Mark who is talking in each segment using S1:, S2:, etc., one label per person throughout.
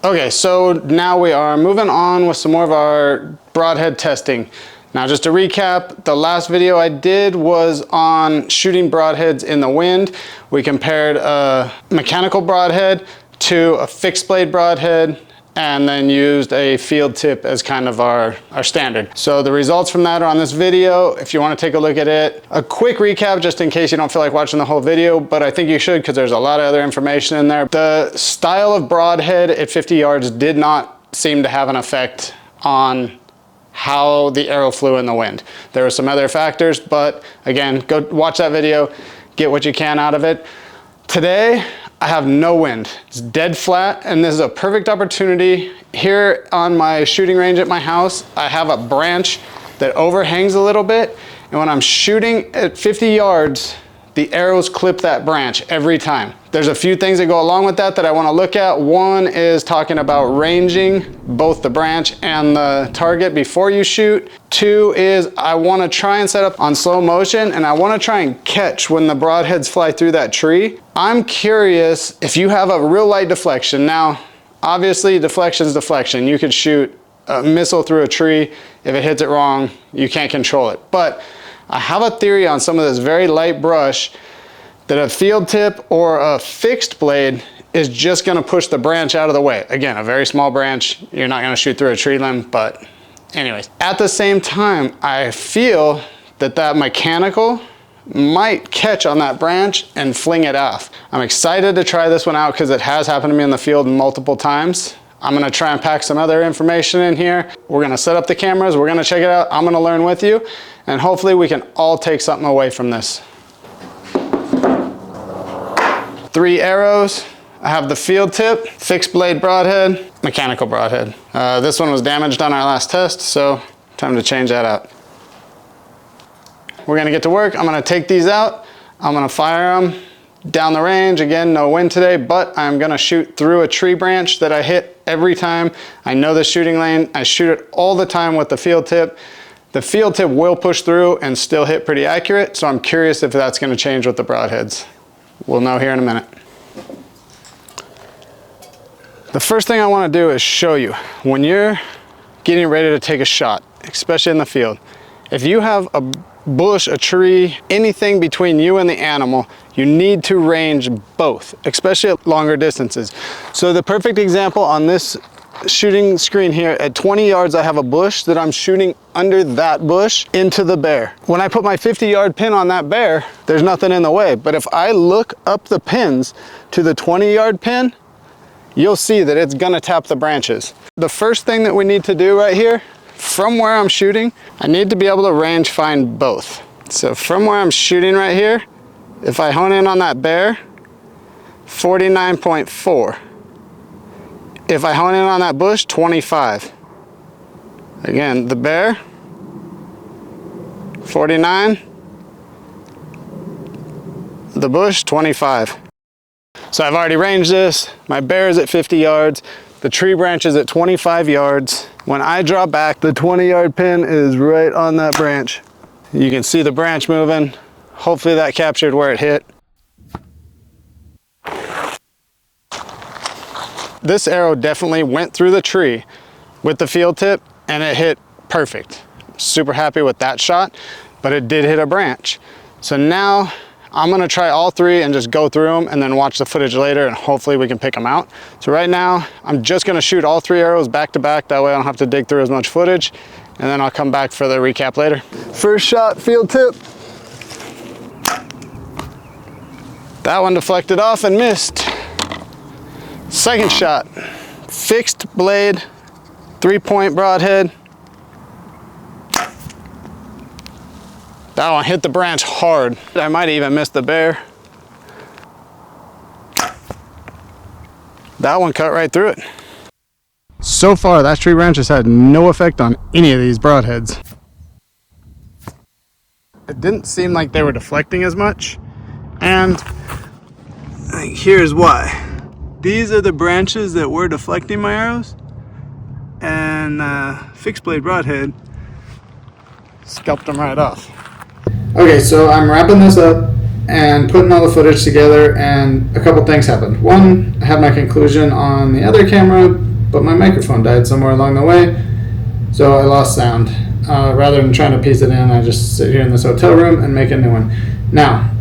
S1: Okay, so now we are moving on with some more of our broadhead testing. Now just to recap, the last video I did was on shooting broadheads in the wind. We compared a mechanical broadhead to a fixed blade broadhead and then used a field tip as kind of our standard. So the results from that are on this video if you want to take a look at it. A quick recap just in case you don't feel like watching the whole video, but I think you should because there's a lot of other information in there. The style of broadhead at 50 yards did not seem to have an effect on how the arrow flew in the wind. There were some other factors, but again, go watch that video, get what you can out of it. Today, I have no wind. It's dead flat, and this is a perfect opportunity. Here on my shooting range at my house, I have a branch that overhangs a little bit, and when I'm shooting at 50 yards, the arrows clip that branch every time. There's a few things that go along with that I want to look at. One is talking about ranging both the branch and the target before you shoot. Two is I want to try and set up on slow motion, and I want to try and catch when the broadheads fly through that tree. I'm curious if you have a real light deflection. Now, obviously deflection is deflection. You could shoot a missile through a tree. If it hits it wrong, you can't control it. But I have a theory on some of this very light brush that a field tip or a fixed blade is just gonna push the branch out of the way. Again, a very small branch, you're not gonna shoot through a tree limb, but anyways. At the same time, I feel that that mechanical might catch on that branch and fling it off. I'm excited to try this one out because it has happened to me in the field multiple times. I'm gonna try and pack some other information in here. We're gonna set up the cameras, we're gonna check it out, I'm gonna learn with you, and hopefully we can all take something away from this. 3 arrows. I have the field tip, fixed blade broadhead, mechanical broadhead. This one was damaged on our last test, so time to change that out. We're gonna get to work. I'm gonna take these out. I'm gonna fire them down the range. Again, no wind today, but I'm gonna shoot through a tree branch that I hit every time. I know the shooting lane. I shoot it all the time with the field tip. The field tip will push through and still hit pretty accurate, so I'm curious if that's gonna change with the broadheads. We'll know here in a minute. The first thing I wanna do is show you, when you're getting ready to take a shot, especially in the field, if you have a bush, a tree, anything between you and the animal, you need to range both, especially at longer distances. So the perfect example on this shooting screen here, at 20 yards I have a bush that I'm shooting under that bush into the bear. When I put my 50-yard pin on that bear, there's nothing in the way. But if I look up the pins to the 20-yard pin, you'll see that it's gonna tap the branches. The first thing that we need to do right here, from where I'm shooting, I need to be able to range find both. So from where I'm shooting right here, if I hone in on that bear, 49.4. If I hone in on that bush, 25. Again, the bear, 49. The bush, 25. So I've already ranged this. My bear is at 50 yards. The tree branch is at 25 yards. When I draw back, the 20-yard pin is right on that branch. You can see the branch moving. Hopefully that captured where it hit. This arrow definitely went through the tree with the field tip and it hit perfect. Super happy with that shot, but it did hit a branch. So now I'm gonna try all 3 and just go through them and then watch the footage later and hopefully we can pick them out. So right now, I'm just gonna shoot all 3 arrows back to back. That way I don't have to dig through as much footage, and then I'll come back for the recap later. First shot, field tip. That one deflected off and missed. Second shot, fixed blade, 3-point broadhead. That one hit the branch hard. I might even miss the bear. That one cut right through it. So far, that tree branch has had no effect on any of these broadheads. It didn't seem like they were deflecting as much, and here's why. These are the branches that were deflecting my arrows, and fixed blade broadhead scalped them right off. Okay, so I'm wrapping this up and putting all the footage together, and a couple things happened. One, I had my conclusion on the other camera, but my microphone died somewhere along the way, so I lost sound. Rather than trying to piece it in, I just sit here in this hotel room and make a new one. Now,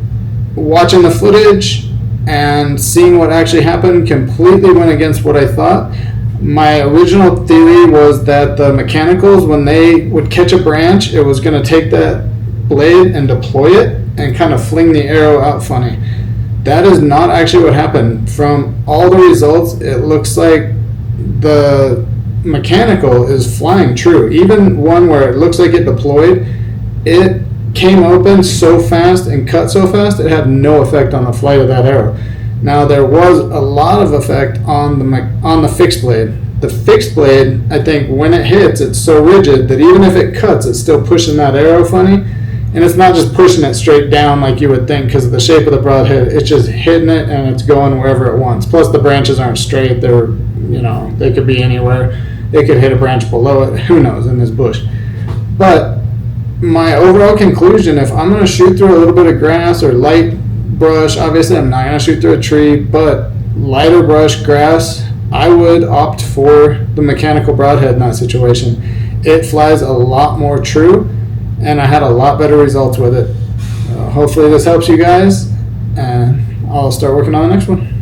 S1: watching the footage and seeing what actually happened completely went against what I thought. My original theory was that the mechanicals, when they would catch a branch, it was going to take that blade and deploy it and kind of fling the arrow out funny. That is not actually what happened. From all the results, it looks like the mechanical is flying true. Even one where it looks like it deployed, it came open so fast and cut so fast, it had no effect on the flight of that arrow. Now, there was a lot of effect on the fixed blade. The fixed blade, I think, when it hits, it's so rigid that even if it cuts, it's still pushing that arrow funny. And it's not just pushing it straight down like you would think because of the shape of the broadhead. It's just hitting it and it's going wherever it wants. Plus, the branches aren't straight. They're, they could be anywhere. It could hit a branch below it. Who knows in this bush. But my overall conclusion, if I'm going to shoot through a little bit of grass or light brush, obviously I'm not going to shoot through a tree, but lighter brush, grass, I would opt for the mechanical broadhead in that situation. It flies a lot more true, and I had a lot better results with it. Hopefully this helps you guys, and I'll start working on the next one.